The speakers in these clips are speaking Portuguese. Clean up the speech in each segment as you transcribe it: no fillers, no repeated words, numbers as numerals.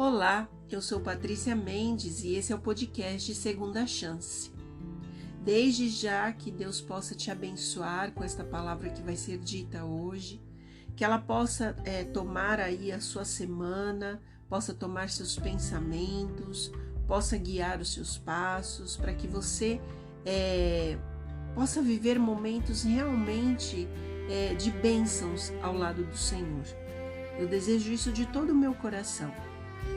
Olá, eu sou Patrícia Mendes e esse é o podcast Segunda Chance. Desde já que Deus possa te abençoar com esta palavra que vai ser dita hoje, que ela possa tomar aí a sua semana, possa tomar seus pensamentos, possa guiar os seus passos, para que você possa viver momentos realmente de bênçãos ao lado do Senhor. Eu desejo isso de todo o meu coração.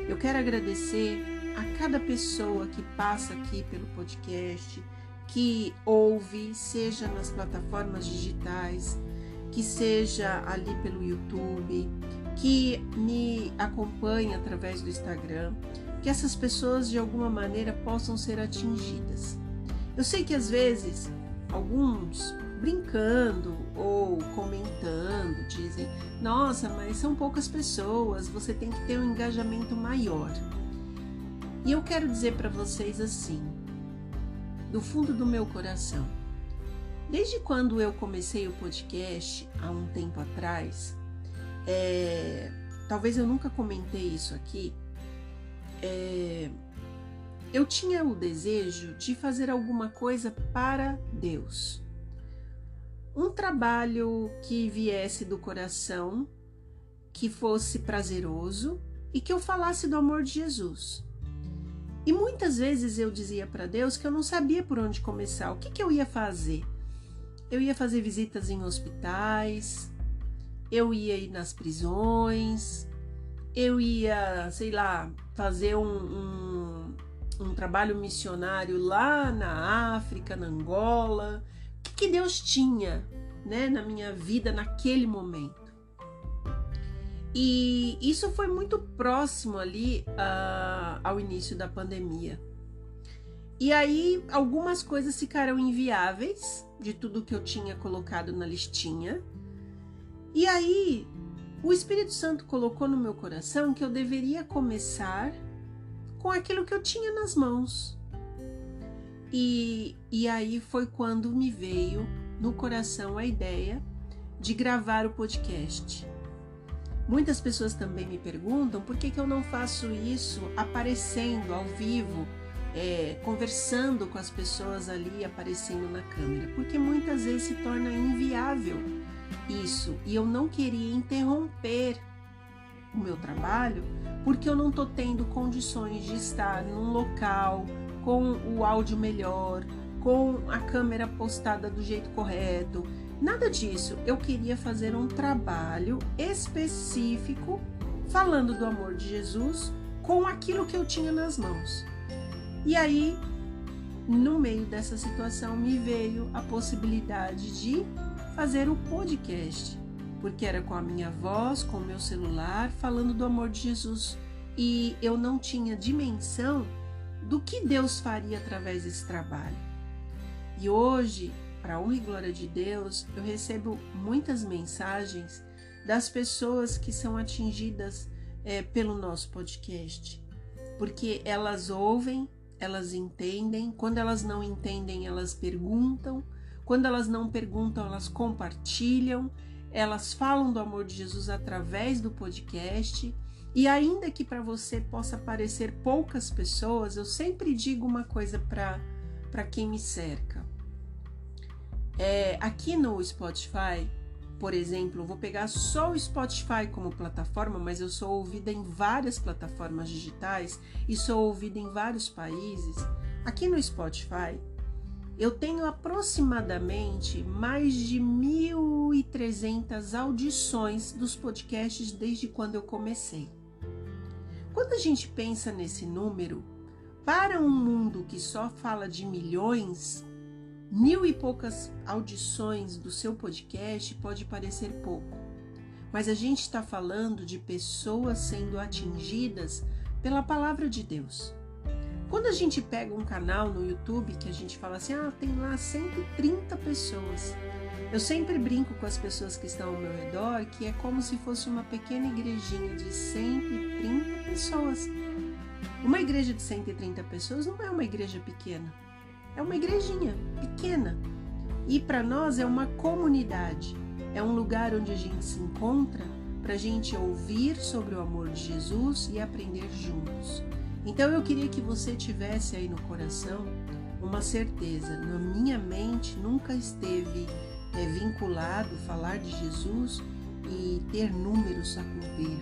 Eu quero agradecer a cada pessoa que passa aqui pelo podcast, que ouve, seja nas plataformas digitais, que seja ali pelo YouTube, que me acompanha através do Instagram, que essas pessoas de alguma maneira possam ser atingidas. Eu sei que às vezes alguns brincando ou comentando dizem: nossa, mas são poucas pessoas, você tem que ter um engajamento maior. E eu quero dizer para vocês assim, do fundo do meu coração, desde quando eu comecei o podcast há um tempo atrás, talvez eu nunca comentei isso aqui, eu tinha o desejo de fazer alguma coisa para Deus. Um trabalho que viesse do coração, que fosse prazeroso e que eu falasse do amor de Jesus. E muitas vezes eu dizia para Deus que eu não sabia por onde começar. O que eu ia fazer? Eu ia fazer visitas em hospitais, eu ia ir nas prisões, eu ia, fazer um trabalho missionário lá na África, na Angola. O que Deus tinha, na minha vida naquele momento? E isso foi muito próximo ali ao início da pandemia. E aí algumas coisas ficaram inviáveis de tudo que eu tinha colocado na listinha. E aí o Espírito Santo colocou no meu coração que eu deveria começar com aquilo que eu tinha nas mãos. E aí foi quando me veio no coração a ideia de gravar o podcast. Muitas pessoas também me perguntam por que eu não faço isso aparecendo ao vivo, conversando com as pessoas ali, aparecendo na câmera. Porque muitas vezes se torna inviável isso. E eu não queria interromper o meu trabalho porque eu não estou tendo condições de estar num local com o áudio melhor, com a câmera postada do jeito correto. Nada disso. Eu queria fazer um trabalho específico falando do amor de Jesus com aquilo que eu tinha nas mãos. E aí, no meio dessa situação, me veio a possibilidade de fazer o podcast, porque era com a minha voz, com o meu celular, falando do amor de Jesus. E eu não tinha dimensão do que Deus faria através desse trabalho. E hoje, para a honra e glória de Deus, eu recebo muitas mensagens das pessoas que são atingidas pelo nosso podcast. Porque elas ouvem, elas entendem, quando elas não entendem, elas perguntam, quando elas não perguntam, elas compartilham, elas falam do amor de Jesus através do podcast. E ainda que para você possa parecer poucas pessoas, eu sempre digo uma coisa para quem me cerca. Aqui no Spotify, por exemplo, eu vou pegar só o Spotify como plataforma, mas eu sou ouvida em várias plataformas digitais e sou ouvida em vários países. Aqui no Spotify, eu tenho aproximadamente mais de 1.300 audições dos podcasts desde quando eu comecei. Quando a gente pensa nesse número, para um mundo que só fala de milhões, 1.000 e poucas audições do seu podcast pode parecer pouco. Mas a gente está falando de pessoas sendo atingidas pela palavra de Deus. Quando a gente pega um canal no YouTube que a gente fala assim, tem lá 130 pessoas. Eu sempre brinco com as pessoas que estão ao meu redor que é como se fosse uma pequena igrejinha de 130 pessoas. Uma igreja de 130 pessoas não é uma igreja pequena, é uma igrejinha pequena. E para nós é uma comunidade, é um lugar onde a gente se encontra para a gente ouvir sobre o amor de Jesus e aprender juntos. Então eu queria que você tivesse aí no coração uma certeza. Na minha mente nunca esteve vinculado falar de Jesus e ter números a cumprir,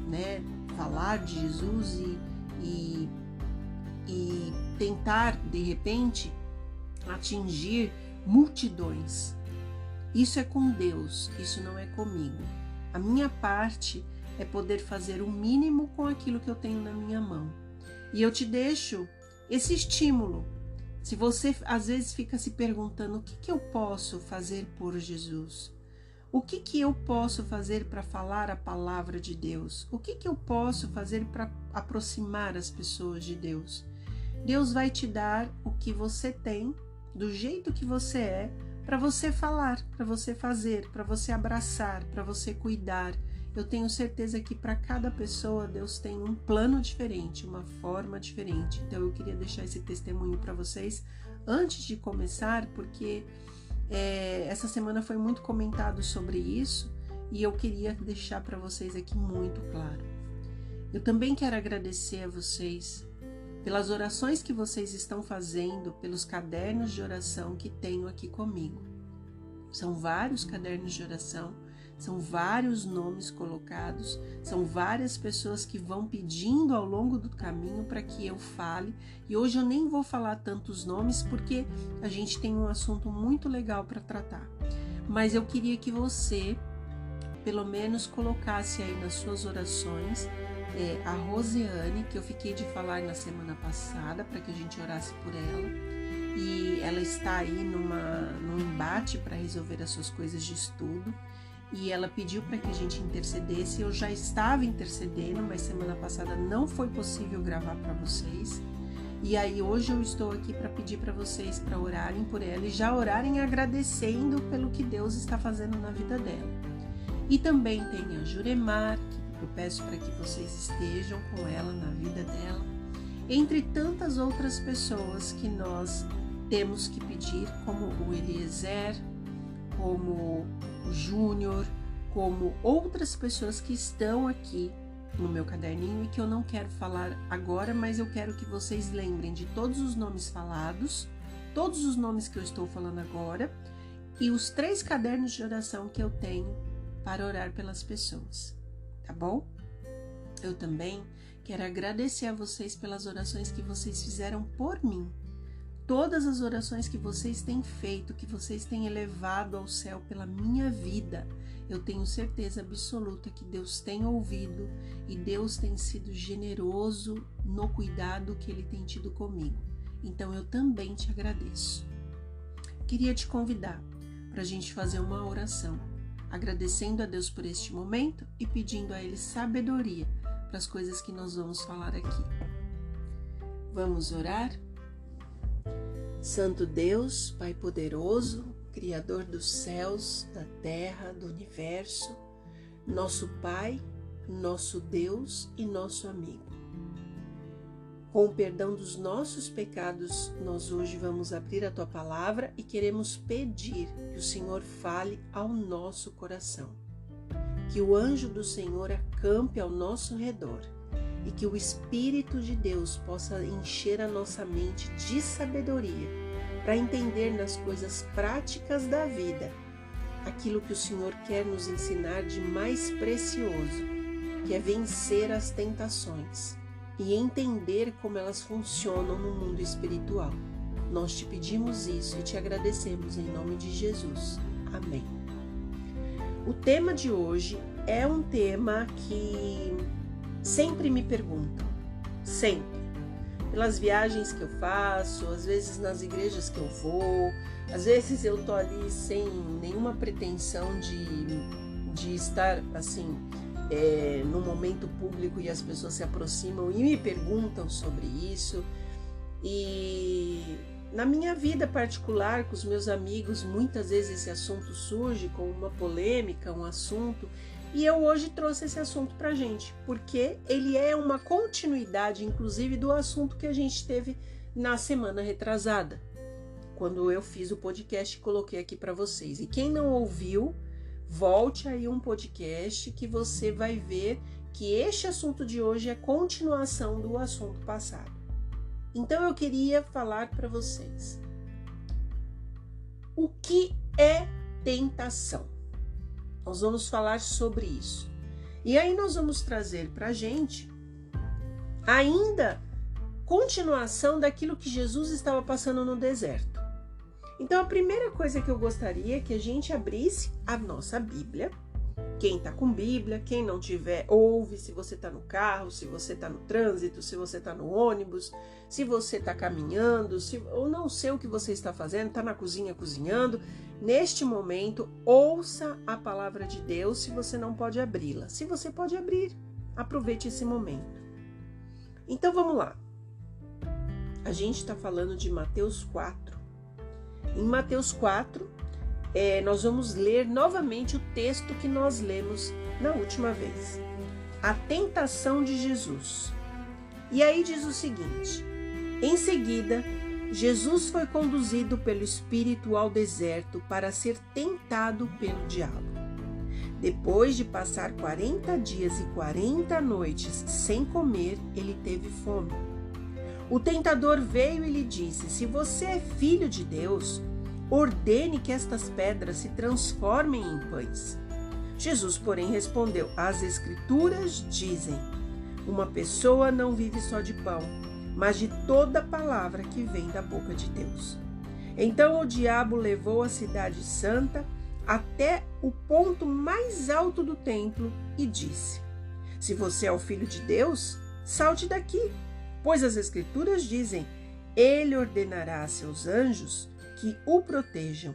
né? Falar de Jesus e tentar, de repente, atingir multidões. Isso é com Deus, isso não é comigo. A minha parte é poder fazer o mínimo com aquilo que eu tenho na minha mão. E eu te deixo esse estímulo. Se você às vezes fica se perguntando o que eu posso fazer por Jesus? O que eu posso fazer para falar a palavra de Deus? O que eu posso fazer para aproximar as pessoas de Deus? Deus vai te dar o que você tem, do jeito que você é, para você falar, para você fazer, para você abraçar, para você cuidar. Eu tenho certeza que para cada pessoa Deus tem um plano diferente, uma forma diferente. Então eu queria deixar esse testemunho para vocês antes de começar, porque essa semana foi muito comentado sobre isso e eu queria deixar para vocês aqui muito claro. Eu também quero agradecer a vocês pelas orações que vocês estão fazendo, pelos cadernos de oração que tenho aqui comigo. São vários cadernos de oração, são vários nomes colocados, são várias pessoas que vão pedindo ao longo do caminho para que eu fale. E hoje eu nem vou falar tantos nomes porque a gente tem um assunto muito legal para tratar. Mas eu queria que você, pelo menos, colocasse aí nas suas orações a Rosiane, que eu fiquei de falar na semana passada, para que a gente orasse por ela. E ela está aí num embate para resolver as suas coisas de estudo. E ela pediu para que a gente intercedesse. Eu já estava intercedendo, mas semana passada não foi possível gravar para vocês. E aí hoje eu estou aqui para pedir para vocês para orarem por ela e já orarem agradecendo pelo que Deus está fazendo na vida dela. E também tem a Juremar, que eu peço para que vocês estejam com ela na vida dela, entre tantas outras pessoas que nós temos que pedir, como o Eliezer, como o Júnior, como outras pessoas que estão aqui no meu caderninho e que eu não quero falar agora, mas eu quero que vocês lembrem de todos os nomes falados, todos os nomes que eu estou falando agora e os 3 cadernos de oração que eu tenho para orar pelas pessoas, tá bom? Eu também quero agradecer a vocês pelas orações que vocês fizeram por mim. Todas as orações que vocês têm feito, que vocês têm elevado ao céu pela minha vida, eu tenho certeza absoluta que Deus tem ouvido e Deus tem sido generoso no cuidado que Ele tem tido comigo. Então eu também te agradeço. Queria te convidar para a gente fazer uma oração, agradecendo a Deus por este momento e pedindo a Ele sabedoria para as coisas que nós vamos falar aqui. Vamos orar? Santo Deus, Pai poderoso, Criador dos céus, da terra, do universo, nosso Pai, nosso Deus e nosso amigo. Com o perdão dos nossos pecados, nós hoje vamos abrir a Tua Palavra e queremos pedir que o Senhor fale ao nosso coração. Que o anjo do Senhor acampe ao nosso redor e que o Espírito de Deus possa encher a nossa mente de sabedoria para entender nas coisas práticas da vida aquilo que o Senhor quer nos ensinar de mais precioso, que é vencer as tentações e entender como elas funcionam no mundo espiritual. Nós te pedimos isso e te agradecemos em nome de Jesus. Amém. O tema de hoje é um tema que sempre me perguntam, sempre. Pelas viagens que eu faço, às vezes nas igrejas que eu vou, às vezes eu tô ali sem nenhuma pretensão de estar assim, no momento público e as pessoas se aproximam e me perguntam sobre isso. E na minha vida particular, com os meus amigos, muitas vezes esse assunto surge como uma polêmica, um assunto. E eu hoje trouxe esse assunto pra gente, porque ele é uma continuidade, inclusive, do assunto que a gente teve na semana retrasada, quando eu fiz o podcast e coloquei aqui para vocês. E quem não ouviu, volte aí um podcast que você vai ver que este assunto de hoje é continuação do assunto passado. Então eu queria falar para vocês. O que é tentação? Nós vamos falar sobre isso. E aí nós vamos trazer para a gente ainda continuação daquilo que Jesus estava passando no deserto. Então a primeira coisa que eu gostaria é que a gente abrisse a nossa Bíblia. Quem está com Bíblia, quem não tiver, ouve, se você está no carro, se você está no trânsito, se você está no ônibus, se você está caminhando, ou não sei o que você está fazendo, está na cozinha cozinhando. Neste momento, ouça a palavra de Deus se você não pode abri-la. Se você pode abrir, aproveite esse momento. Então vamos lá. A gente está falando de Mateus 4. Em Mateus 4, nós vamos ler novamente o texto que nós lemos na última vez. A tentação de Jesus. E aí diz o seguinte: em seguida, Jesus foi conduzido pelo Espírito ao deserto para ser tentado pelo diabo. Depois de passar 40 dias e 40 noites sem comer, ele teve fome. O tentador veio e lhe disse: se você é filho de Deus, ordene que estas pedras se transformem em pães. Jesus, porém, respondeu: as Escrituras dizem, uma pessoa não vive só de pão, mas de toda palavra que vem da boca de Deus. Então o diabo levou a cidade santa até o ponto mais alto do templo e disse: se você é o filho de Deus, salte daqui, pois as Escrituras dizem, ele ordenará a seus anjos que o protejam.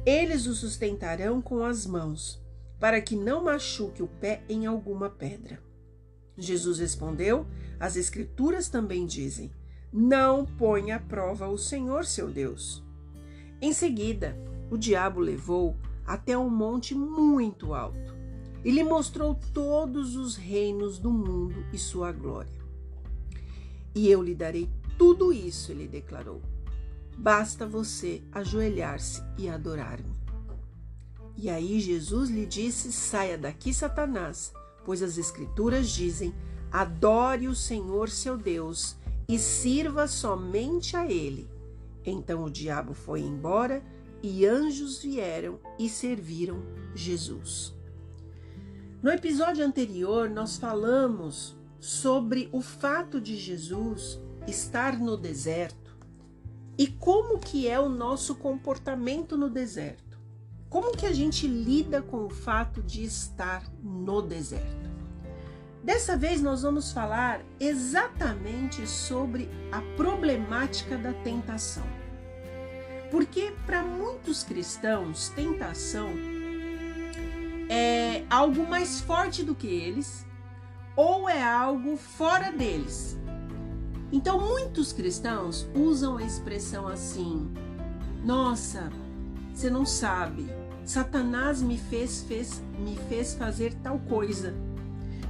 Eles o sustentarão com as mãos, para que não machuque o pé em alguma pedra. Jesus respondeu: as Escrituras também dizem, não ponha à prova o Senhor seu Deus. Em seguida, o diabo levou até um monte muito alto e lhe mostrou todos os reinos do mundo e sua glória. E eu lhe darei tudo isso, ele declarou. Basta você ajoelhar-se e adorar-me. E aí Jesus lhe disse: saia daqui, Satanás, pois as Escrituras dizem, adore o Senhor seu Deus e sirva somente a ele. Então o diabo foi embora e anjos vieram e serviram Jesus. No episódio anterior, nós falamos sobre o fato de Jesus estar no deserto e como que é o nosso comportamento no deserto. Como que a gente lida com o fato de estar no deserto? Dessa vez nós vamos falar exatamente sobre a problemática da tentação. Porque para muitos cristãos, tentação é algo mais forte do que eles ou é algo fora deles. Então muitos cristãos usam a expressão assim: nossa, você não sabe, Satanás me fez fazer tal coisa.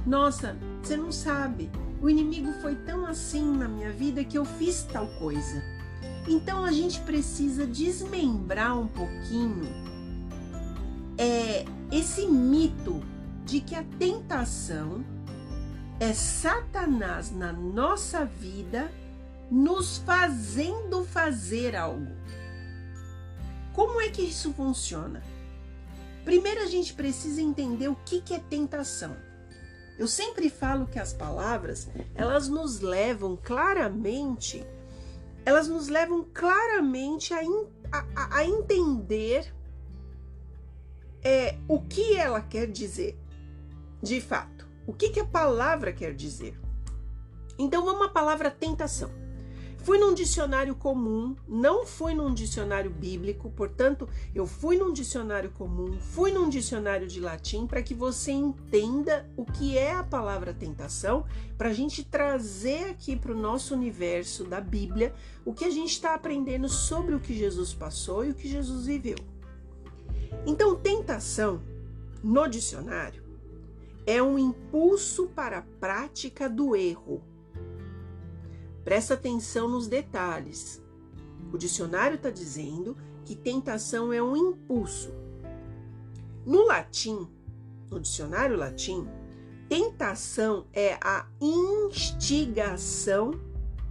Nossa, você não sabe, o inimigo foi tão assim na minha vida que eu fiz tal coisa. Então a gente precisa desmembrar um pouquinho esse mito de que a tentação é Satanás na nossa vida nos fazendo fazer algo. Como é que isso funciona? Primeiro a gente precisa entender o que é tentação. Eu sempre falo que as palavras, elas nos levam claramente a entender o que ela quer dizer, de fato. O que a palavra quer dizer? Então vamos à palavra tentação. Fui num dicionário comum, não fui num dicionário bíblico, portanto, eu fui num dicionário comum, fui num dicionário de latim para que você entenda o que é a palavra tentação, para a gente trazer aqui para o nosso universo da Bíblia o que a gente está aprendendo sobre o que Jesus passou e o que Jesus viveu. Então, tentação, no dicionário, é um impulso para a prática do erro. Presta atenção nos detalhes. O dicionário está dizendo que tentação é um impulso. No latim, no dicionário latim, tentação é a instigação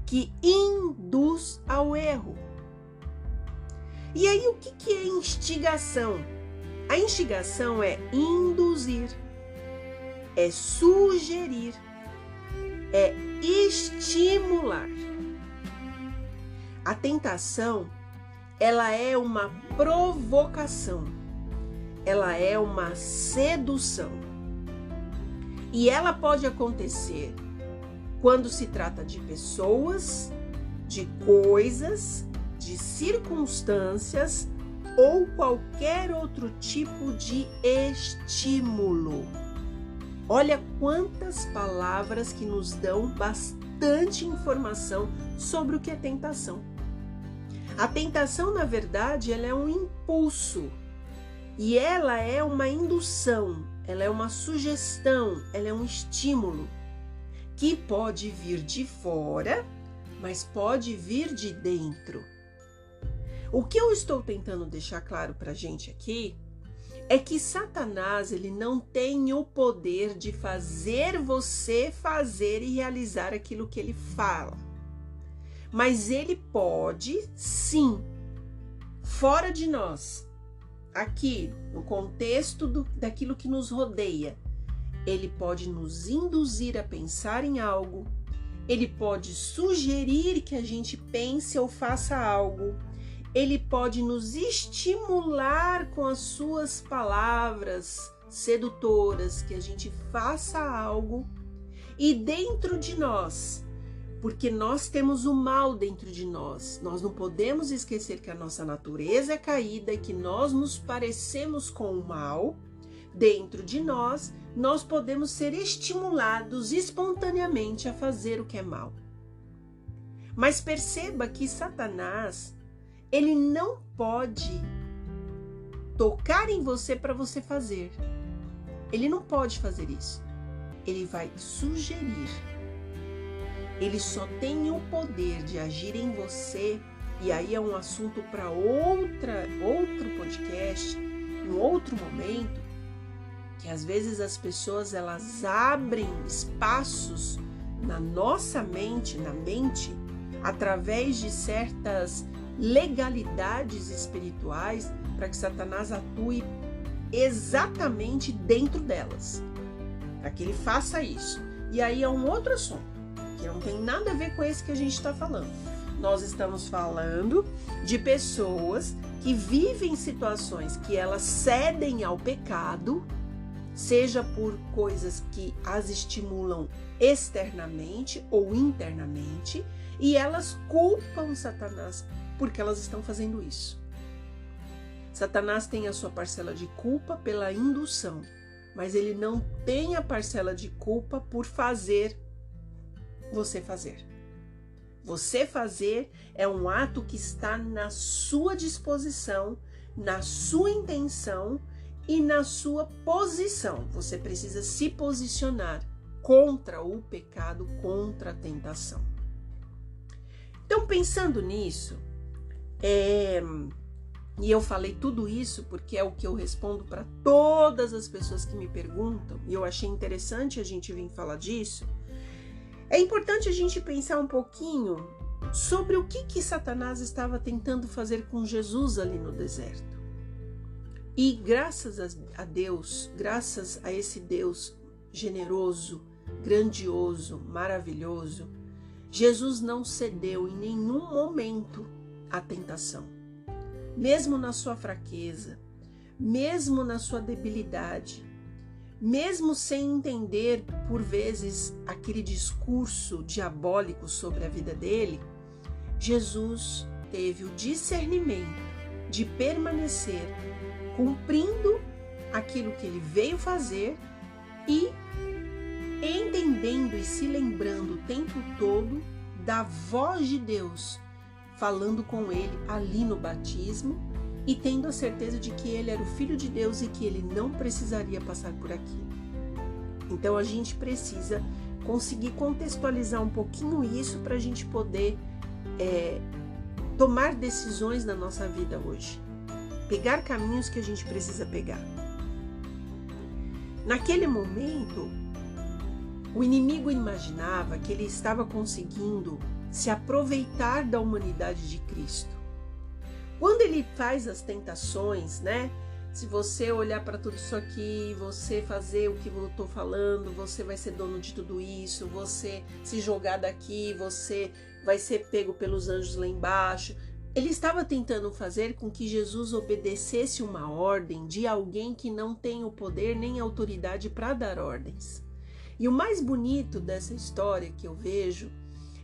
que induz ao erro. E aí, o que é instigação? A instigação é induzir, é sugerir, é estimular. A tentação, ela é uma provocação, ela é uma sedução. E ela pode acontecer quando se trata de pessoas, de coisas, de circunstâncias ou qualquer outro tipo de estímulo. Olha quantas palavras que nos dão bastante informação sobre o que é tentação. A tentação, na verdade, ela é um impulso e ela é uma indução, ela é uma sugestão, ela é um estímulo que pode vir de fora, mas pode vir de dentro. O que eu estou tentando deixar claro para a gente aqui é que Satanás, ele não tem o poder de fazer você fazer e realizar aquilo que ele fala. Mas ele pode, sim, fora de nós, aqui no contexto daquilo que nos rodeia, ele pode nos induzir a pensar em algo, ele pode sugerir que a gente pense ou faça algo, ele pode nos estimular com as suas palavras sedutoras, que a gente faça algo, e dentro de nós, porque nós temos o mal dentro de nós, nós não podemos esquecer que a nossa natureza é caída e que nós nos parecemos com o mal. Dentro de nós, nós podemos ser estimulados espontaneamente a fazer o que é mal. Mas perceba que Satanás, ele não pode tocar em você para você fazer. Ele não pode fazer isso. Ele vai sugerir. Ele só tem o poder de agir em você, e aí é um assunto para outro podcast, em outro momento, que às vezes as pessoas elas abrem espaços na nossa mente, através de certas legalidades espirituais, para que Satanás atue exatamente dentro delas, para que ele faça isso. E aí é um outro assunto, que não tem nada a ver com esse que a gente está falando. Nós estamos falando de pessoas que vivem situações que elas cedem ao pecado, seja por coisas que as estimulam externamente ou internamente, e elas culpam Satanás porque elas estão fazendo isso. Satanás tem a sua parcela de culpa pela indução, mas ele não tem a parcela de culpa por fazer você fazer. Você fazer é um ato que está na sua disposição, na sua intenção e na sua posição. Você precisa se posicionar contra o pecado, contra a tentação. Então, pensando nisso, e eu falei tudo isso porque é o que eu respondo para todas as pessoas que me perguntam, e eu achei interessante a gente vir falar disso. É importante a gente pensar um pouquinho sobre o que Satanás estava tentando fazer com Jesus ali no deserto. E graças a Deus, graças a esse Deus generoso, grandioso, maravilhoso, Jesus não cedeu em nenhum momento à tentação. Mesmo na sua fraqueza, mesmo na sua debilidade, mesmo sem entender, por vezes, aquele discurso diabólico sobre a vida dele, Jesus teve o discernimento de permanecer cumprindo aquilo que ele veio fazer e entendendo e se lembrando o tempo todo da voz de Deus falando com ele ali no batismo e tendo a certeza de que ele era o Filho de Deus e que ele não precisaria passar por aquilo. Então a gente precisa conseguir contextualizar um pouquinho isso para a gente poder tomar decisões na nossa vida hoje. Pegar caminhos que a gente precisa pegar. Naquele momento, o inimigo imaginava que ele estava conseguindo se aproveitar da humanidade de Cristo. Quando ele faz as tentações, né? Se você olhar para tudo isso aqui, você fazer o que eu estou falando, você vai ser dono de tudo isso, você se jogar daqui, você vai ser pego pelos anjos lá embaixo. Ele estava tentando fazer com que Jesus obedecesse uma ordem de alguém que não tem o poder nem a autoridade para dar ordens. E o mais bonito dessa história que eu vejo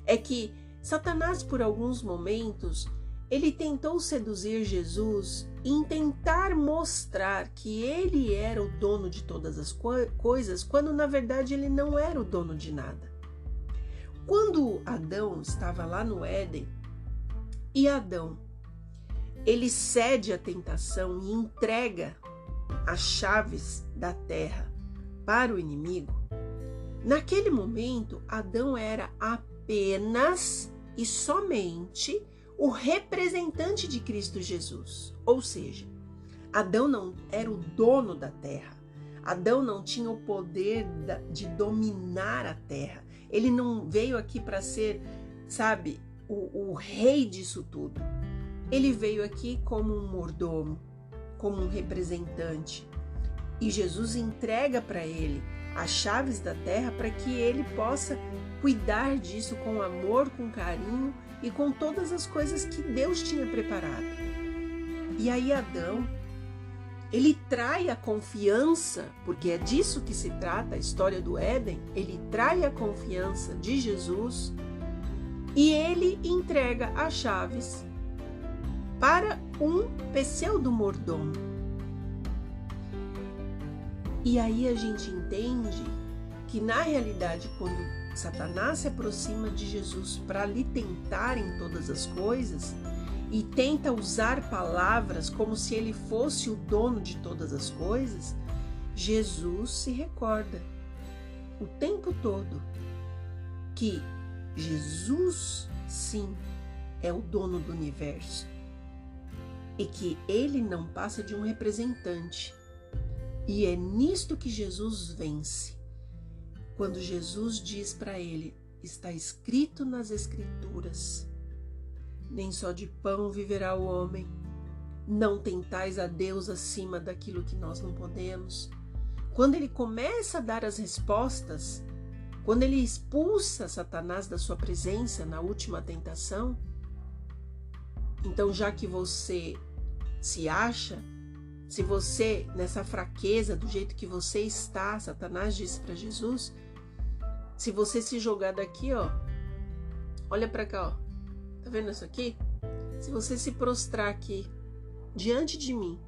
é que Satanás, por alguns momentos, ele tentou seduzir Jesus em tentar mostrar que ele era o dono de todas as coisas, quando na verdade ele não era o dono de nada. Quando Adão estava lá no Éden, e Adão, ele cede à tentação e entrega as chaves da terra para o inimigo, naquele momento Adão era apenas e somente o representante de Cristo Jesus. Ou seja, Adão não era o dono da terra. Adão não tinha o poder de dominar a terra. Ele não veio aqui para ser, sabe, o rei disso tudo. Ele veio aqui como um mordomo, como um representante. E Jesus entrega para ele as chaves da terra para que ele possa cuidar disso com amor, com carinho e com todas as coisas que Deus tinha preparado. E aí Adão, ele trai a confiança, porque é disso que se trata a história do Éden, ele trai a confiança de Jesus e ele entrega as chaves para um pseudo-mordomo. E aí a gente entende que na realidade quando Satanás se aproxima de Jesus para lhe tentar em todas as coisas e tenta usar palavras como se ele fosse o dono de todas as coisas, Jesus se recorda o tempo todo que Jesus, sim, é o dono do universo e que ele não passa de um representante. E é nisto que Jesus vence. Quando Jesus diz para ele, está escrito nas Escrituras, nem só de pão viverá o homem, não tentais a Deus acima daquilo que nós não podemos. Quando ele começa a dar as respostas, quando ele expulsa Satanás da sua presença na última tentação, então já que você se acha, se você, nessa fraqueza, do jeito que você está, Satanás disse para Jesus, se você se jogar daqui, ó, olha para cá, ó, tá vendo isso aqui? Se você se prostrar aqui, diante de mim,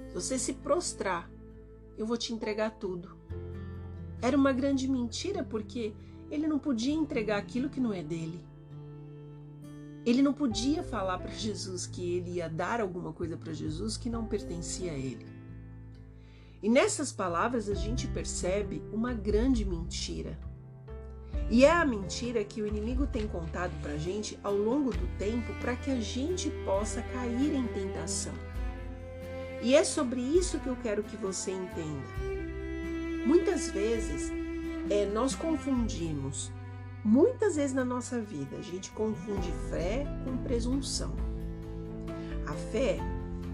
se você se prostrar, eu vou te entregar tudo. Era uma grande mentira, porque ele não podia entregar aquilo que não é dele. Ele não podia falar para Jesus que ele ia dar alguma coisa para Jesus que não pertencia a ele. E nessas palavras a gente percebe uma grande mentira. E é a mentira que o inimigo tem contado para a gente ao longo do tempo para que a gente possa cair em tentação. E é sobre isso que eu quero que você entenda. Muitas vezes nós confundimos. Muitas vezes na nossa vida, a gente confunde fé com presunção. A fé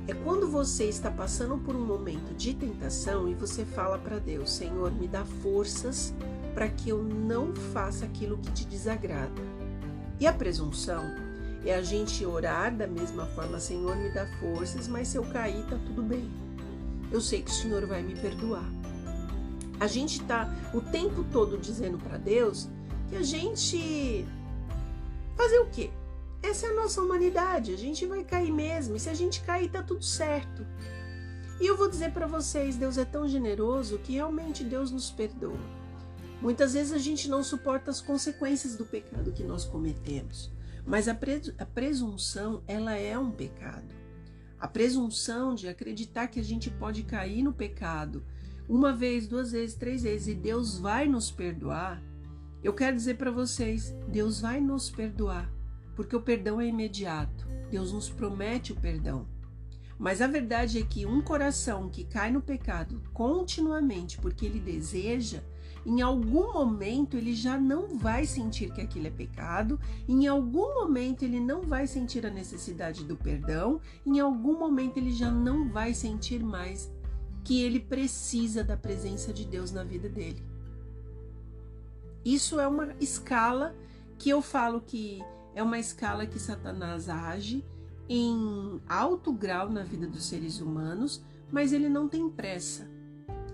é quando você está passando por um momento de tentação e você fala para Deus, Senhor, me dá forças para que eu não faça aquilo que te desagrada. E a presunção é a gente orar da mesma forma, Senhor, me dá forças, mas se eu cair, tá tudo bem. Eu sei que o Senhor vai me perdoar. A gente está o tempo todo dizendo para Deus que a gente fazer o quê? Essa é a nossa humanidade, a gente vai cair mesmo, e se a gente cair tá tudo certo. E eu vou dizer para vocês, Deus é tão generoso que realmente Deus nos perdoa. Muitas vezes a gente não suporta as consequências do pecado que nós cometemos, mas a presunção, ela é um pecado. A presunção de acreditar que a gente pode cair no pecado uma vez, duas vezes, três vezes, e Deus vai nos perdoar. Eu quero dizer para vocês, Deus vai nos perdoar, porque o perdão é imediato. Deus nos promete o perdão. Mas a verdade é que um coração que cai no pecado continuamente porque ele deseja, em algum momento ele já não vai sentir que aquilo é pecado, em algum momento ele não vai sentir a necessidade do perdão, em algum momento ele já não vai sentir mais que ele precisa da presença de Deus na vida dele. Isso é uma escala que eu falo que é uma escala que Satanás age em alto grau na vida dos seres humanos, mas ele não tem pressa.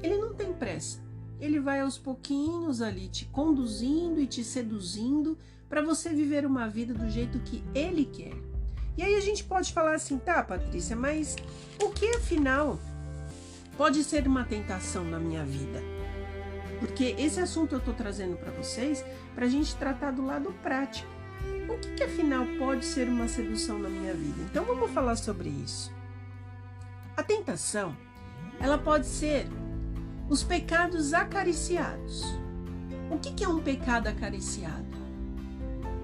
Ele não tem pressa. Ele vai aos pouquinhos ali te conduzindo e te seduzindo para você viver uma vida do jeito que ele quer. E aí a gente pode falar assim, tá, Patrícia, mas o que afinal pode ser uma tentação na minha vida? Porque esse assunto eu estou trazendo para vocês para a gente tratar do lado prático. O que afinal pode ser uma sedução na minha vida? Então vamos falar sobre isso. A tentação, ela pode ser os pecados acariciados. O que é um pecado acariciado?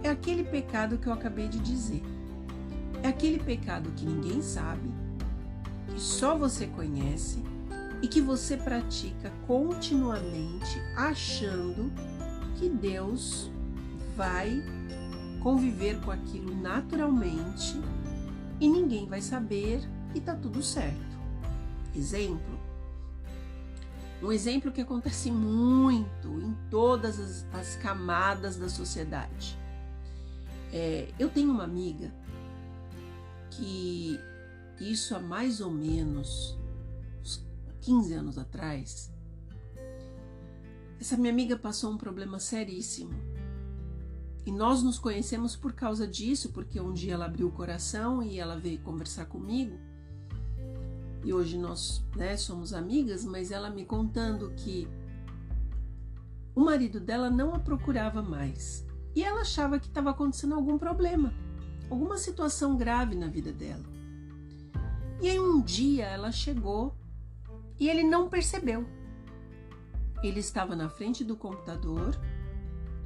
É aquele pecado que eu acabei de dizer. É aquele pecado que ninguém sabe, que só você conhece e que você pratica continuamente achando que Deus vai conviver com aquilo naturalmente e ninguém vai saber e tá tudo certo. Exemplo. Um exemplo que acontece muito em todas as camadas da sociedade. Eu tenho uma amiga que isso há mais ou menos uns 15 anos atrás, essa minha amiga passou um problema seríssimo. E nós nos conhecemos por causa disso, porque um dia ela abriu o coração e ela veio conversar comigo. E hoje nós, somos amigas, mas ela me contando que o marido dela não a procurava mais. E ela achava que estava acontecendo algum problema, alguma situação grave na vida dela. E aí um dia ela chegou e ele não percebeu. Ele estava na frente do computador,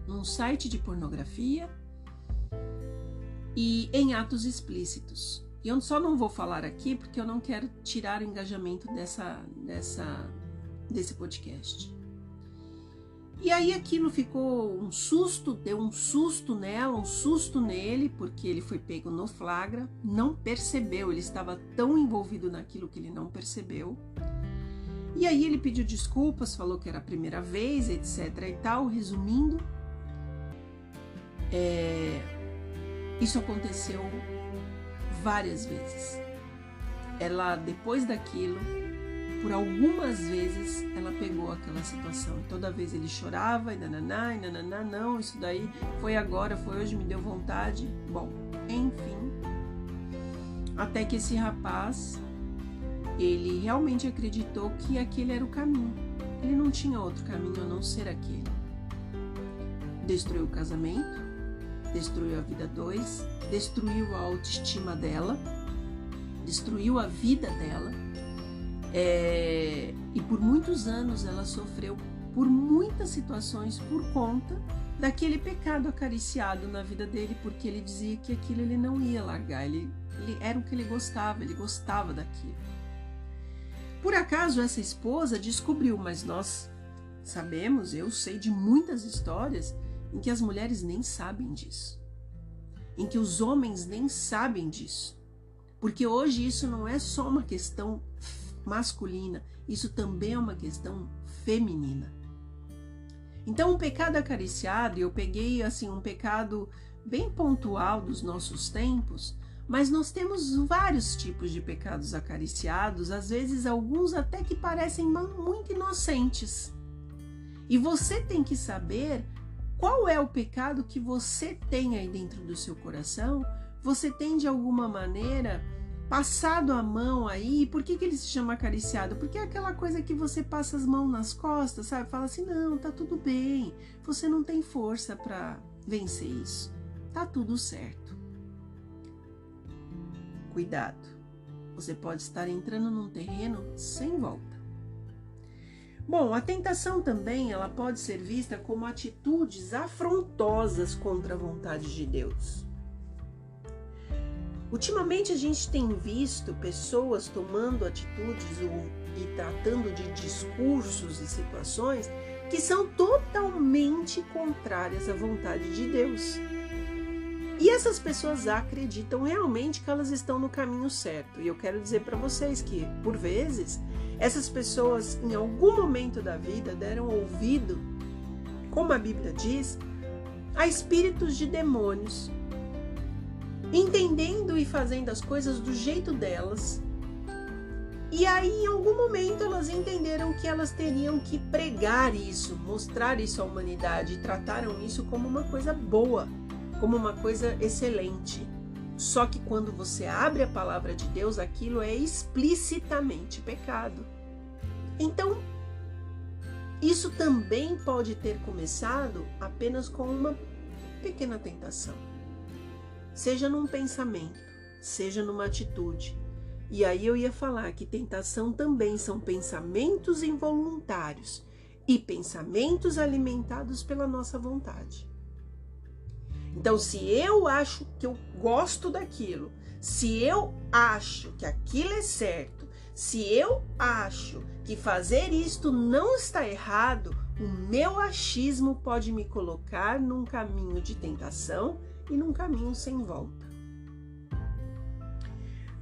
num site de pornografia e em atos explícitos. E eu só não vou falar aqui porque eu não quero tirar o engajamento desse podcast. E aí aquilo ficou um susto, deu um susto nela, um susto nele, porque ele foi pego no flagra, não percebeu, ele estava tão envolvido naquilo que ele não percebeu. E aí ele pediu desculpas, falou que era a primeira vez, etc e tal. Resumindo, isso aconteceu várias vezes. Ela, depois daquilo, por algumas vezes, ela pegou aquela situação. E toda vez ele chorava, e nananá, não, isso daí foi agora, foi hoje, me deu vontade. Bom, enfim. Até que esse rapaz, ele realmente acreditou que aquele era o caminho. Ele não tinha outro caminho a não ser aquele. Destruiu o casamento, destruiu a vida dois, destruiu a autoestima dela, destruiu a vida dela. E por muitos anos ela sofreu por muitas situações por conta daquele pecado acariciado na vida dele, porque ele dizia que aquilo ele não ia largar, ele era o que ele gostava daquilo. Por acaso essa esposa descobriu, mas nós sabemos, eu sei de muitas histórias em que as mulheres nem sabem disso, em que os homens nem sabem disso, porque hoje isso não é só uma questão masculina, isso também é uma questão feminina. Então, um pecado acariciado, eu peguei assim um pecado bem pontual dos nossos tempos, mas nós temos vários tipos de pecados acariciados, às vezes alguns até que parecem muito inocentes. E você tem que saber qual é o pecado que você tem aí dentro do seu coração. Você tem de alguma maneira passado a mão aí. Por que ele se chama acariciado? Porque é aquela coisa que você passa as mãos nas costas, sabe? Fala assim, não, tá tudo bem, você não tem força para vencer isso, tá tudo certo. Cuidado, você pode estar entrando num terreno sem volta. Bom, a tentação também ela pode ser vista como atitudes afrontosas contra a vontade de Deus. Ultimamente a gente tem visto pessoas tomando atitudes e tratando de discursos e situações que são totalmente contrárias à vontade de Deus. E essas pessoas acreditam realmente que elas estão no caminho certo. E eu quero dizer para vocês que, por vezes, essas pessoas, em algum momento da vida, deram ouvido, como a Bíblia diz, a espíritos de demônios, entendendo e fazendo as coisas do jeito delas. E aí, em algum momento, elas entenderam que elas teriam que pregar isso, mostrar isso à humanidade, e trataram isso como uma coisa boa, como uma coisa excelente. Só que quando você abre a palavra de Deus, aquilo é explicitamente pecado. Então, isso também pode ter começado apenas com uma pequena tentação. Seja num pensamento, seja numa atitude. E aí eu ia falar que tentação também são pensamentos involuntários e pensamentos alimentados pela nossa vontade. Então, se eu acho que eu gosto daquilo, se eu acho que aquilo é certo, se eu acho que fazer isto não está errado, o meu achismo pode me colocar num caminho de tentação e num caminho sem volta.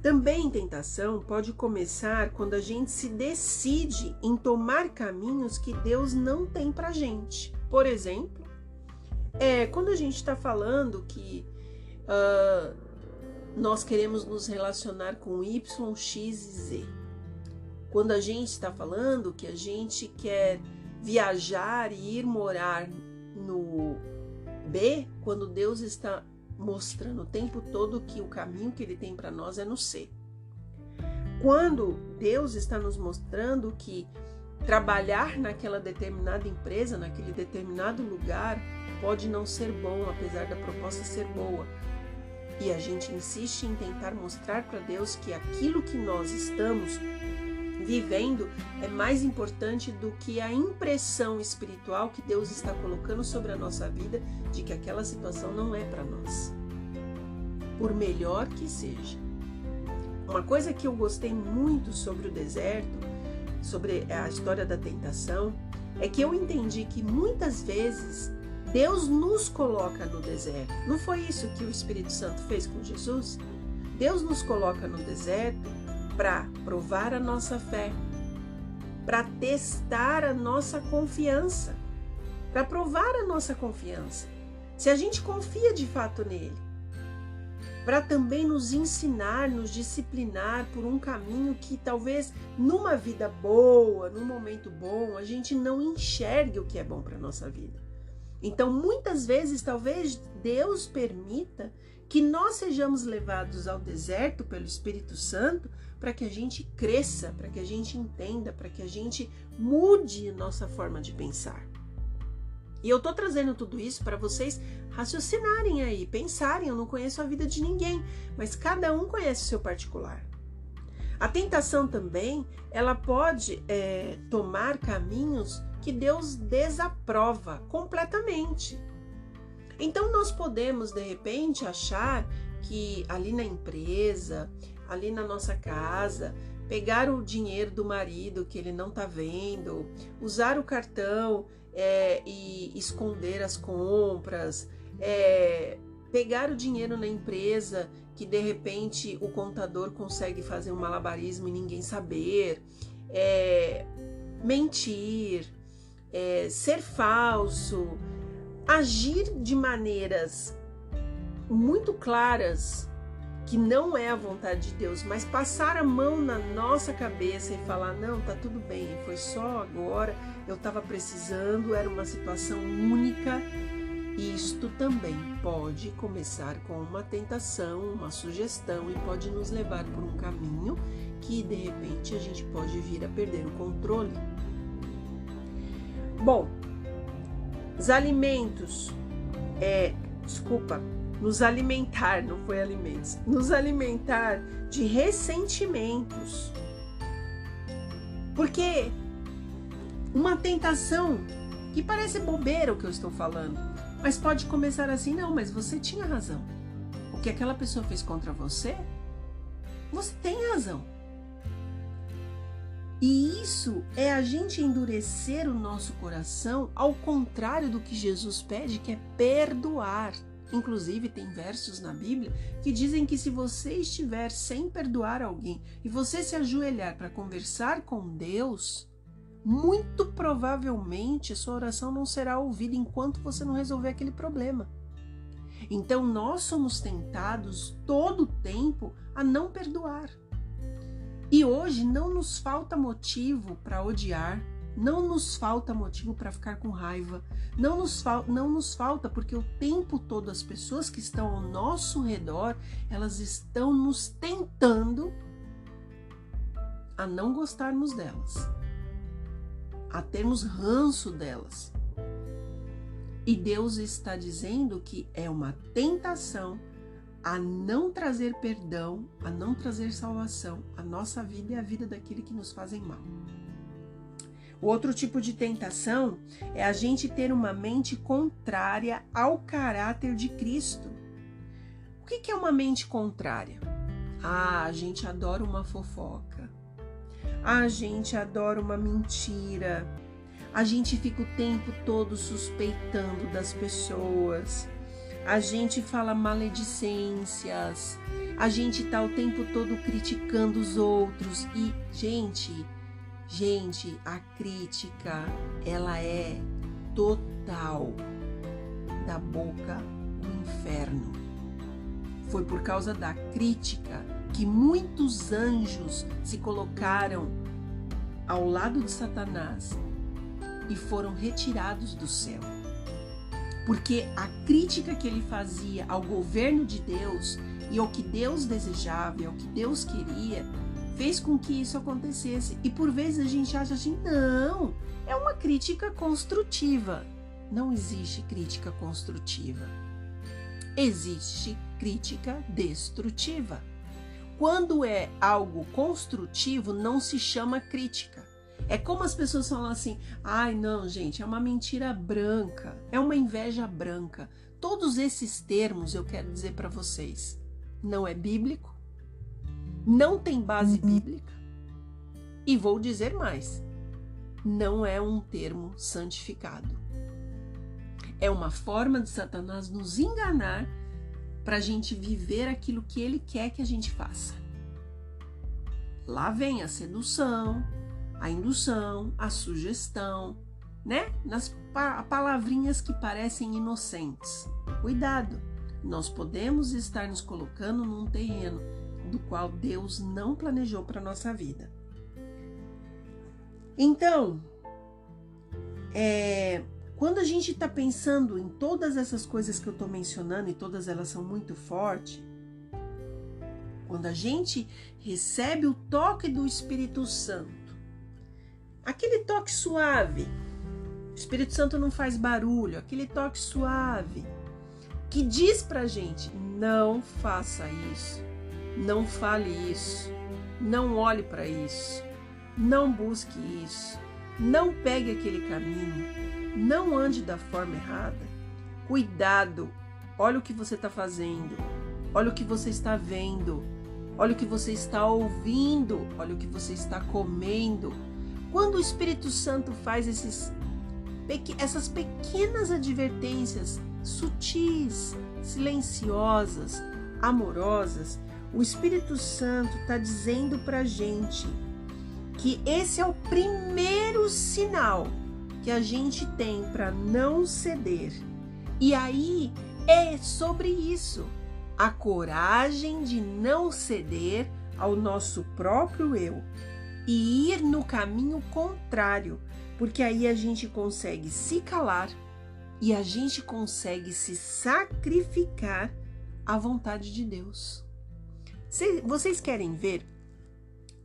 Também tentação pode começar quando a gente se decide em tomar caminhos que Deus não tem pra gente. Por exemplo, quando a gente está falando que nós queremos nos relacionar com Y, X e Z. Quando a gente está falando que a gente quer viajar e ir morar no B, quando Deus está mostrando o tempo todo que o caminho que Ele tem para nós é no C. Quando Deus está nos mostrando que trabalhar naquela determinada empresa, naquele determinado lugar, pode não ser bom, apesar da proposta ser boa. E a gente insiste em tentar mostrar para Deus que aquilo que nós estamos vivendo é mais importante do que a impressão espiritual que Deus está colocando sobre a nossa vida de que aquela situação não é para nós, por melhor que seja. Uma coisa que eu gostei muito sobre o deserto, sobre a história da tentação, é que eu entendi que muitas vezes Deus nos coloca no deserto. Não foi isso que o Espírito Santo fez com Jesus? Deus nos coloca no deserto para provar a nossa fé, para testar a nossa confiança, para provar a nossa confiança, se a gente confia de fato nele, para também nos ensinar, nos disciplinar por um caminho que talvez numa vida boa, num momento bom, a gente não enxergue o que é bom para a nossa vida. Então, muitas vezes, talvez Deus permita que nós sejamos levados ao deserto pelo Espírito Santo para que a gente cresça, para que a gente entenda, para que a gente mude nossa forma de pensar. E eu tô trazendo tudo isso para vocês raciocinarem aí, pensarem. Eu não conheço a vida de ninguém, mas cada um conhece o seu particular. A tentação também, ela pode tomar caminhos que Deus desaprova completamente. Então nós podemos, de repente, achar que ali na empresa, ali na nossa casa, pegar o dinheiro do marido que ele não está vendo, usar o cartão e esconder as compras, pegar o dinheiro na empresa que de repente o contador consegue fazer um malabarismo e ninguém saber, mentir, ser falso, agir de maneiras muito claras que não é a vontade de Deus, mas passar a mão na nossa cabeça e falar, não, tá tudo bem, foi só agora, eu estava precisando, era uma situação única. Isto também pode começar com uma tentação, uma sugestão e pode nos levar por um caminho que de repente a gente pode vir a perder o controle. Bom, os alimentos, nos alimentar, não foi alimentos, nos alimentar de ressentimentos. Porque uma tentação que parece bobeira o que eu estou falando, mas pode começar assim, não, mas você tinha razão. que aquela pessoa fez contra você, você tem razão. E isso é a gente endurecer o nosso coração, ao contrário do que Jesus pede, que é perdoar. Inclusive, tem versos na Bíblia que dizem que se você estiver sem perdoar alguém e você se ajoelhar para conversar com Deus, muito provavelmente a sua oração não será ouvida enquanto você não resolver aquele problema. Então, nós somos tentados todo o tempo a não perdoar. E hoje não nos falta motivo para odiar, não nos falta motivo para ficar com raiva, não nos falta porque o tempo todo as pessoas que estão ao nosso redor, elas estão nos tentando a não gostarmos delas, a termos ranço delas. E Deus está dizendo que é uma tentação a não trazer perdão, a não trazer salvação à nossa vida e à vida daquele que nos fazem mal. O outro tipo de tentação é a gente ter uma mente contrária ao caráter de Cristo. O que é uma mente contrária? A gente adora uma fofoca, a gente adora uma mentira, a gente fica o tempo todo suspeitando das pessoas, a gente fala maledicências, a gente tá o tempo todo criticando os outros e, gente, a crítica, ela é total da boca do inferno. Foi por causa da crítica que muitos anjos se colocaram ao lado de Satanás e foram retirados do céu. Porque a crítica que ele fazia ao governo de Deus e ao que Deus desejava e ao que Deus queria, fez com que isso acontecesse. E por vezes a gente acha assim, não, é uma crítica construtiva. Não existe crítica construtiva. Existe crítica destrutiva. Quando é algo construtivo, não se chama crítica. É como as pessoas falam assim, ai não, gente, é uma mentira branca, é uma inveja branca. Todos esses termos eu quero dizer para vocês, não é bíblico, não tem base bíblica e vou dizer mais, não é um termo santificado. É uma forma de Satanás nos enganar para a gente viver aquilo que ele quer que a gente faça. Lá vem a sedução, a indução, a sugestão, né? Nas palavrinhas que parecem inocentes. Cuidado, nós podemos estar nos colocando num terreno do qual Deus não planejou para a nossa vida. Então, quando a gente está pensando em todas essas coisas que eu estou mencionando, e todas elas são muito fortes, quando a gente recebe o toque do Espírito Santo, aquele toque suave, o Espírito Santo não faz barulho, aquele toque suave, que diz pra gente, não faça isso, não fale isso, não olhe para isso, não busque isso, não pegue aquele caminho, não ande da forma errada, cuidado, olha o que você está fazendo, olha o que você está vendo, olha o que você está ouvindo, olha o que você está comendo. Quando o Espírito Santo faz essas pequenas advertências sutis, silenciosas, amorosas, o Espírito Santo está dizendo para a gente que esse é o primeiro sinal que a gente tem para não ceder. E aí é sobre isso, a coragem de não ceder ao nosso próprio eu e ir no caminho contrário, porque aí a gente consegue se calar e a gente consegue se sacrificar à vontade de Deus. Vocês querem ver?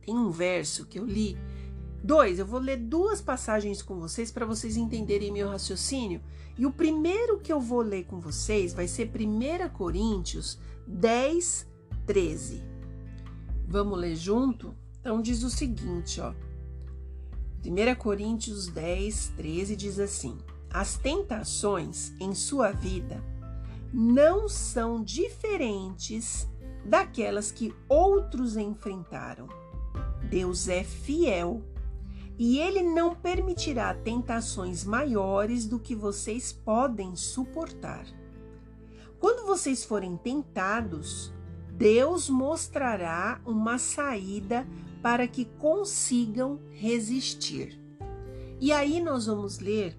Tem um verso que eu li, eu vou ler 2 passagens com vocês para vocês entenderem meu raciocínio. E o primeiro que eu vou ler com vocês vai ser 1 Coríntios 10, 13. Vamos ler junto? Então diz o seguinte, 1 Coríntios 10, 13 diz assim: as tentações em sua vida não são diferentes daquelas que outros enfrentaram. Deus é fiel e Ele não permitirá tentações maiores do que vocês podem suportar. Quando vocês forem tentados, Deus mostrará uma saída para que consigam resistir. E aí nós vamos ler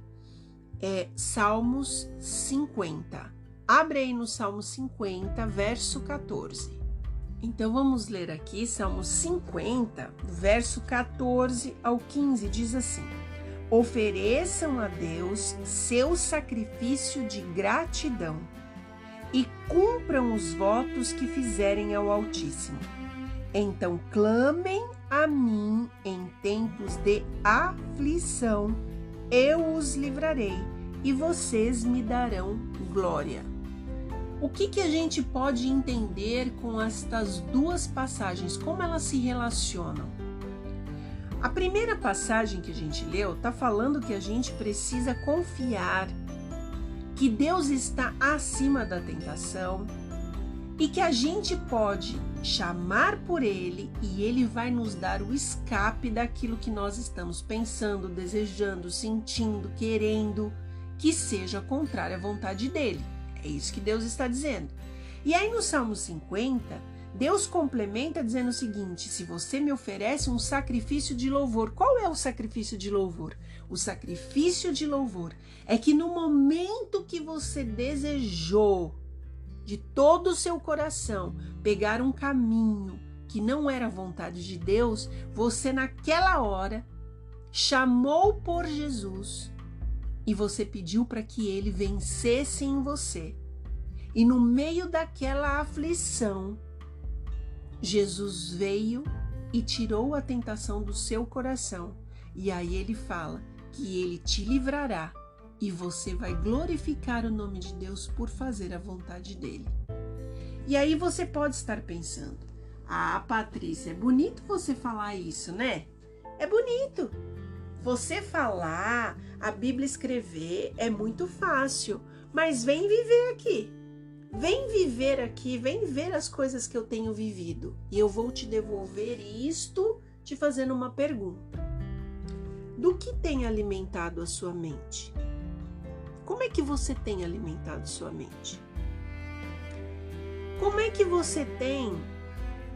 Salmos 50. Abre aí no Salmo 50, verso 14. Então vamos ler aqui Salmo 50, verso 14 ao 15, diz assim: ofereçam a Deus seu sacrifício de gratidão e cumpram os votos que fizerem ao Altíssimo. Então clamem a mim em tempos de aflição, eu os livrarei e vocês me darão glória. O que a gente pode entender com estas duas passagens? Como elas se relacionam? A primeira passagem que a gente leu está falando que a gente precisa confiar que Deus está acima da tentação e que a gente pode chamar por Ele e Ele vai nos dar o escape daquilo que nós estamos pensando, desejando, sentindo, querendo, que seja contrário à vontade dEle. É isso que Deus está dizendo. E aí no Salmo 50, Deus complementa dizendo o seguinte: se você me oferece um sacrifício de louvor, qual é o sacrifício de louvor? O sacrifício de louvor é que no momento que você desejou de todo o seu coração pegar um caminho que não era a vontade de Deus, você naquela hora chamou por Jesus e você pediu para que ele vencesse em você. E no meio daquela aflição, Jesus veio e tirou a tentação do seu coração. E aí ele fala que ele te livrará e você vai glorificar o nome de Deus por fazer a vontade dele. E aí você pode estar pensando: ah, Patrícia, é bonito você falar isso, né? É bonito. Você falar, a Bíblia escrever é muito fácil, mas vem viver aqui. Vem viver aqui, vem ver as coisas que eu tenho vivido. E eu vou te devolver isto te fazendo uma pergunta. Do que tem alimentado a sua mente? Como é que você tem alimentado sua mente? Como é que você tem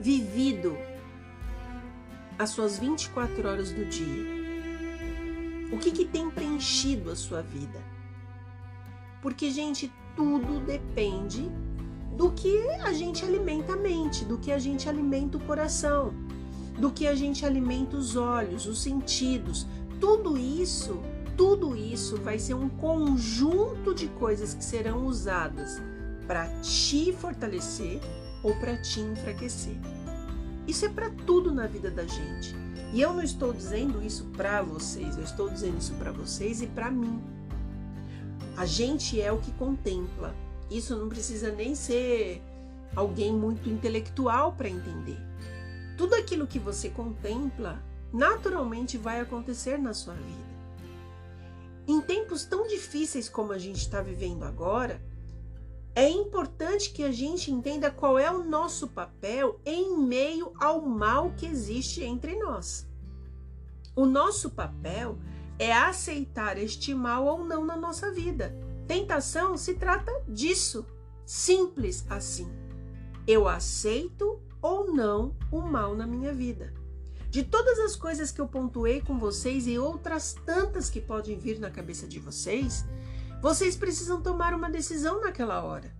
vivido as suas 24 horas do dia? O que tem preenchido a sua vida? Porque, gente, tudo depende do que a gente alimenta a mente, do que a gente alimenta o coração, do que a gente alimenta os olhos, os sentidos. Tudo isso vai ser um conjunto de coisas que serão usadas para te fortalecer ou para te enfraquecer. Isso é para tudo na vida da gente. E eu não estou dizendo isso para vocês, eu estou dizendo isso para vocês e para mim. A gente é o que contempla. Isso não precisa nem ser alguém muito intelectual para entender. Tudo aquilo que você contempla, naturalmente vai acontecer na sua vida. Em tempos tão difíceis como a gente está vivendo agora, é importante que a gente entenda qual é o nosso papel em meio ao mal que existe entre nós. O nosso papel é aceitar este mal ou não na nossa vida. Tentação se trata disso, simples assim. Eu aceito ou não o mal na minha vida. De todas as coisas que eu pontuei com vocês e outras tantas que podem vir na cabeça de vocês, vocês precisam tomar uma decisão naquela hora.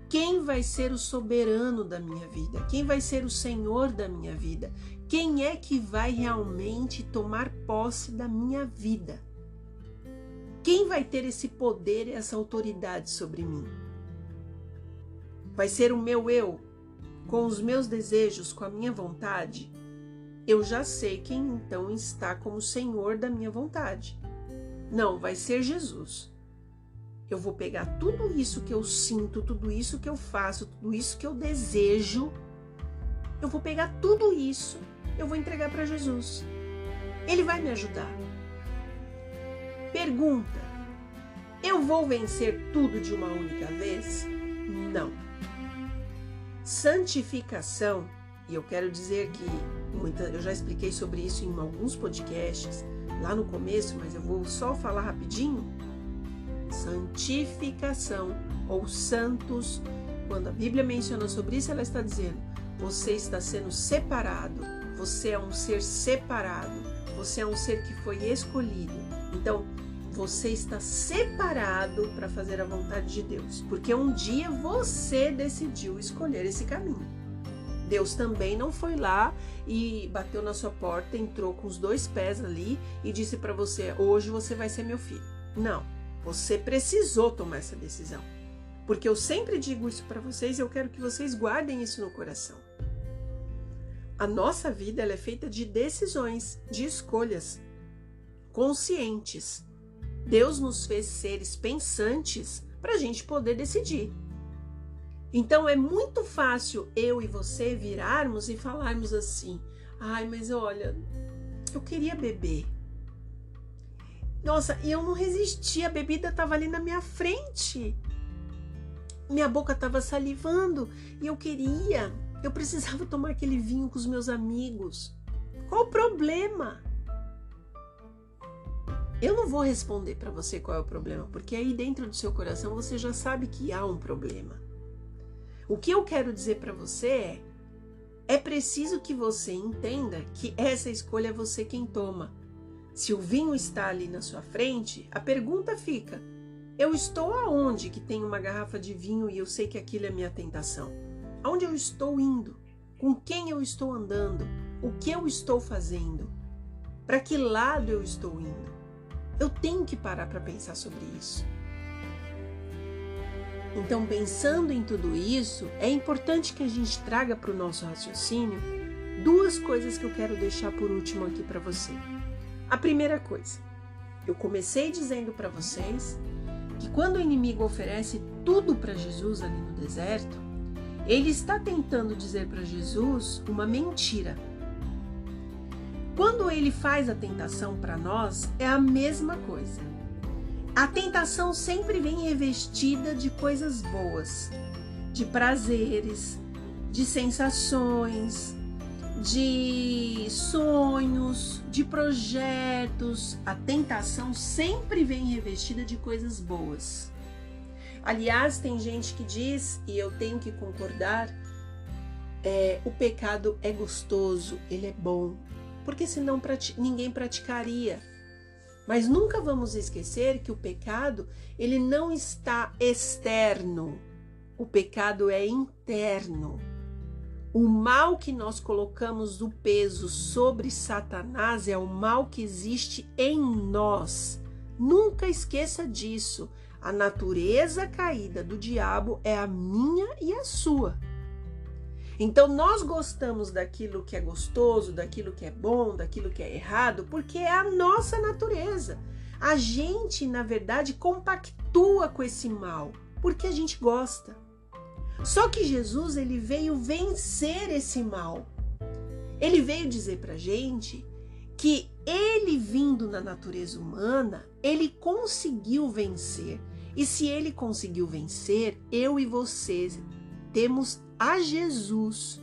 Quem vai ser o soberano da minha vida? Quem vai ser o Senhor da minha vida? Quem é que vai realmente tomar posse da minha vida? Quem vai ter esse poder e essa autoridade sobre mim? Vai ser o meu eu, com os meus desejos, com a minha vontade? Eu já sei quem então está como Senhor da minha vontade. Não, vai ser Jesus. Eu vou pegar tudo isso que eu sinto, tudo isso que eu faço, tudo isso que eu desejo. Eu vou pegar tudo isso, eu vou entregar para Jesus. Ele vai me ajudar. Pergunta: Eu vou vencer tudo de uma única vez? Não. Santificação, e eu quero dizer que eu já expliquei sobre isso em alguns podcasts lá no começo, mas eu vou só falar rapidinho. Santificação ou santos, quando a Bíblia menciona sobre isso, ela está dizendo: você está sendo separado, você é um ser separado, você é um ser que foi escolhido. Então, você está separado para fazer a vontade de Deus, porque um dia você decidiu escolher esse caminho. Deus também não foi lá e bateu na sua porta, entrou com os 2 pés ali e disse para você: hoje você vai ser meu filho. Não, você precisou tomar essa decisão. Porque eu sempre digo isso para vocês e eu quero que vocês guardem isso no coração. A nossa vida ela é feita de decisões, de escolhas conscientes. Deus nos fez seres pensantes para a gente poder decidir. Então é muito fácil eu e você virarmos e falarmos assim: ai, mas olha, eu queria beber. Nossa, e eu não resisti, a bebida estava ali na minha frente. Minha boca estava salivando e eu precisava tomar aquele vinho com os meus amigos. Qual o problema? Eu não vou responder para você qual é o problema, porque aí dentro do seu coração você já sabe que há um problema. O que eu quero dizer para você é preciso que você entenda que essa escolha é você quem toma. Se o vinho está ali na sua frente, a pergunta fica: eu estou aonde que tem uma garrafa de vinho e eu sei que aquilo é minha tentação? Aonde eu estou indo? Com quem eu estou andando? O que eu estou fazendo? Para que lado eu estou indo? Eu tenho que parar para pensar sobre isso. Então, pensando em tudo isso, é importante que a gente traga para o nosso raciocínio 2 coisas que eu quero deixar por último aqui para você. A primeira coisa, eu comecei dizendo para vocês que quando o inimigo oferece tudo para Jesus ali no deserto, ele está tentando dizer para Jesus uma mentira. Quando ele faz a tentação para nós, é a mesma coisa. A tentação sempre vem revestida de coisas boas, de prazeres, de sensações, de sonhos, de projetos. A tentação sempre vem revestida de coisas boas. Aliás, tem gente que diz, e eu tenho que concordar, o pecado é gostoso, ele é bom, porque senão ninguém praticaria. Mas nunca vamos esquecer que o pecado, ele não está externo, o pecado é interno. O mal que nós colocamos o peso sobre Satanás é o mal que existe em nós. Nunca esqueça disso. A natureza caída do diabo é a minha e a sua. Então nós gostamos daquilo que é gostoso, daquilo que é bom, daquilo que é errado, porque é a nossa natureza. A gente, na verdade, compactua com esse mal, porque a gente gosta. Só que Jesus, ele veio vencer esse mal. Ele veio dizer pra gente que ele, vindo na natureza humana, ele conseguiu vencer. E se ele conseguiu vencer, eu e você temos a Jesus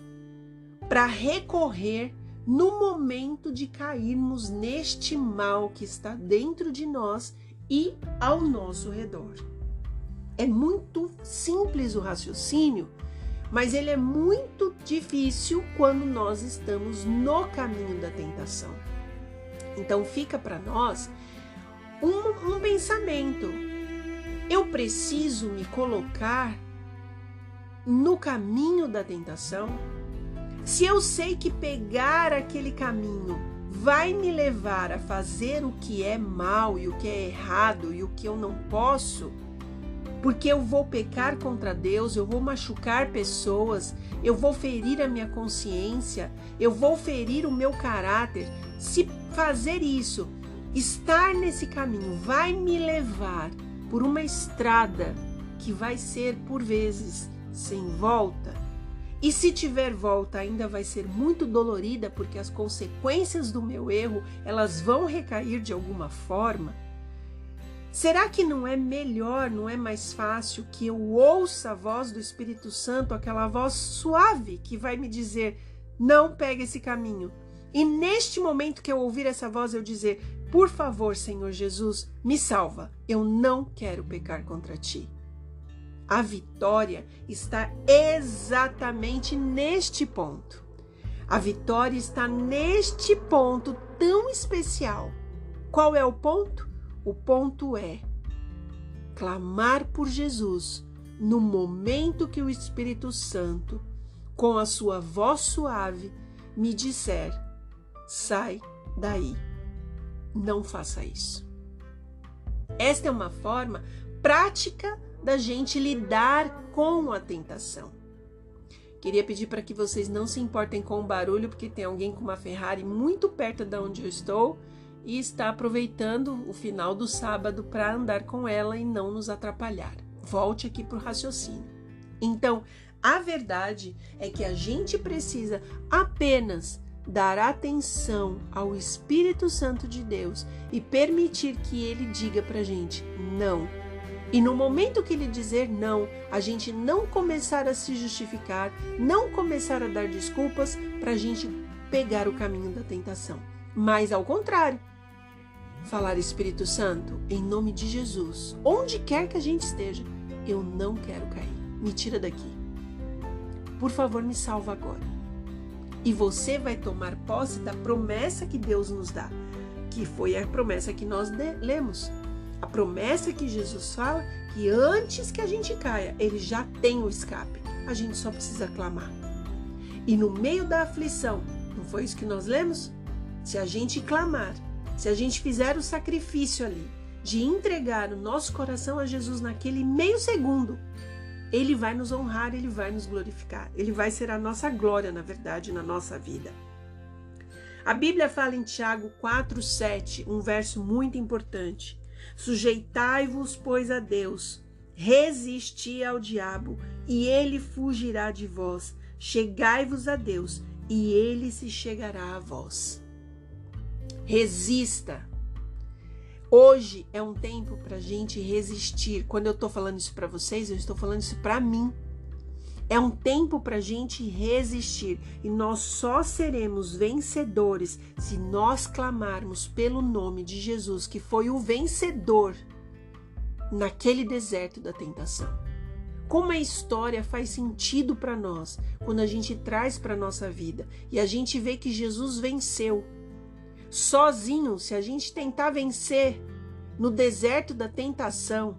para recorrer no momento de cairmos neste mal que está dentro de nós e ao nosso redor. É muito simples o raciocínio, mas ele é muito difícil quando nós estamos no caminho da tentação. Então fica para nós um pensamento. Eu preciso me colocar no caminho da tentação? Se eu sei que pegar aquele caminho vai me levar a fazer o que é mal e o que é errado e o que eu não posso, porque eu vou pecar contra Deus, eu vou machucar pessoas, eu vou ferir a minha consciência, eu vou ferir o meu caráter. Se fazer isso, estar nesse caminho, vai me levar por uma estrada que vai ser, por vezes, sem volta. E se tiver volta, ainda vai ser muito dolorida, porque as consequências do meu erro, elas vão recair de alguma forma. Será que não é melhor, não é mais fácil que eu ouça a voz do Espírito Santo, aquela voz suave que vai me dizer, não pegue esse caminho. E neste momento que eu ouvir essa voz, eu dizer, por favor, Senhor Jesus, me salva. Eu não quero pecar contra ti. A vitória está exatamente neste ponto. A vitória está neste ponto tão especial. Qual é o ponto? O ponto é clamar por Jesus no momento que o Espírito Santo, com a sua voz suave, me disser, sai daí, não faça isso. Esta é uma forma prática da gente lidar com a tentação. Queria pedir para que vocês não se importem com o barulho, porque tem alguém com uma Ferrari muito perto de onde eu estou e está aproveitando o final do sábado para andar com ela e não nos atrapalhar. Volte aqui para o raciocínio. Então, a verdade é que a gente precisa apenas dar atenção ao Espírito Santo de Deus e permitir que ele diga para a gente não. E no momento que ele dizer não, a gente não começar a se justificar, não começar a dar desculpas para a gente pegar o caminho da tentação. Mas ao contrário, falar, Espírito Santo, em nome de Jesus, onde quer que a gente esteja, eu não quero cair. Me tira daqui. Por favor, me salva agora. E você vai tomar posse da promessa que Deus nos dá, que foi a promessa que nós lemos. A promessa que Jesus fala que antes que a gente caia, ele já tem o escape. A gente só precisa clamar. E no meio da aflição, não foi isso que nós lemos? Se a gente clamar, se a gente fizer o sacrifício ali, de entregar o nosso coração a Jesus naquele meio segundo, ele vai nos honrar, ele vai nos glorificar. Ele vai ser a nossa glória, na verdade, na nossa vida. A Bíblia fala em Tiago 4:7, um verso muito importante. Sujeitai-vos, pois, a Deus, resisti ao diabo, e ele fugirá de vós. Chegai-vos a Deus, e ele se chegará a vós. Resista. Hoje é um tempo para a gente resistir. Quando eu estou falando isso para vocês, eu estou falando isso para mim. É um tempo para a gente resistir. E nós só seremos vencedores se nós clamarmos pelo nome de Jesus, que foi o vencedor naquele deserto da tentação. Como a história faz sentido para nós quando a gente traz para a nossa vida e a gente vê que Jesus venceu. Sozinho, se a gente tentar vencer no deserto da tentação,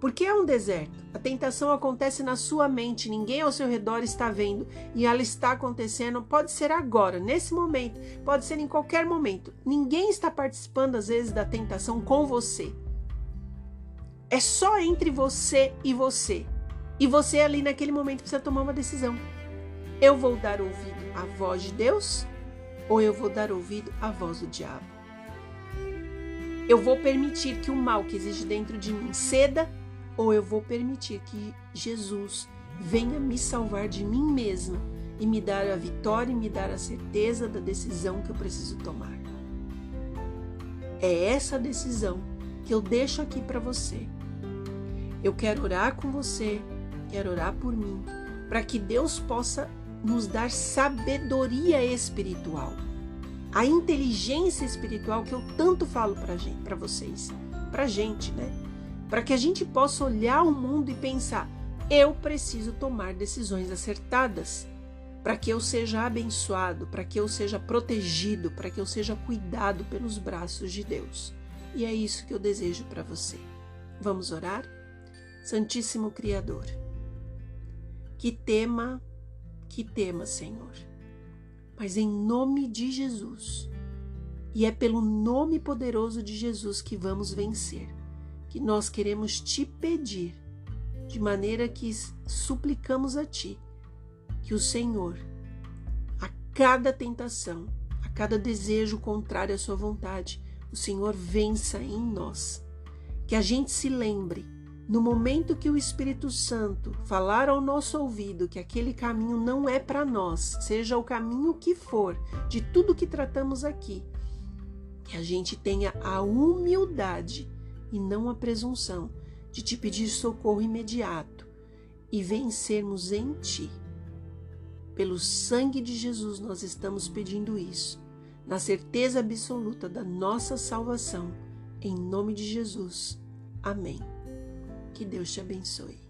porque é um deserto, a tentação acontece na sua mente, ninguém ao seu redor está vendo e ela está acontecendo, pode ser agora, nesse momento, pode ser em qualquer momento, ninguém está participando às vezes da tentação com você, é só entre você e você ali naquele momento precisa tomar uma decisão. Eu vou dar ouvido à voz de Deus ou eu vou dar ouvido à voz do diabo? Eu vou permitir que o mal que existe dentro de mim ceda ou eu vou permitir que Jesus venha me salvar de mim mesma e me dar a vitória e me dar a certeza da decisão que eu preciso tomar? É essa decisão que eu deixo aqui para você. Eu quero orar com você, quero orar por mim, para que Deus possa nos dar sabedoria espiritual, a inteligência espiritual que eu tanto falo para vocês, para a gente, né? Para que a gente possa olhar o mundo e pensar, eu preciso tomar decisões acertadas, para que eu seja abençoado, para que eu seja protegido, para que eu seja cuidado pelos braços de Deus. E é isso que eu desejo para você. Vamos orar? Santíssimo Criador, que tema, Senhor, mas em nome de Jesus, e é pelo nome poderoso de Jesus que vamos vencer, que nós queremos te pedir, de maneira que suplicamos a ti, que o Senhor, a cada tentação, a cada desejo contrário à sua vontade, o Senhor vença em nós, que a gente se lembre, no momento que o Espírito Santo falar ao nosso ouvido que aquele caminho não é para nós, seja o caminho que for, de tudo que tratamos aqui, que a gente tenha a humildade e não a presunção de te pedir socorro imediato e vencermos em Ti. Pelo sangue de Jesus nós estamos pedindo isso, na certeza absoluta da nossa salvação, em nome de Jesus. Amém. Que Deus te abençoe.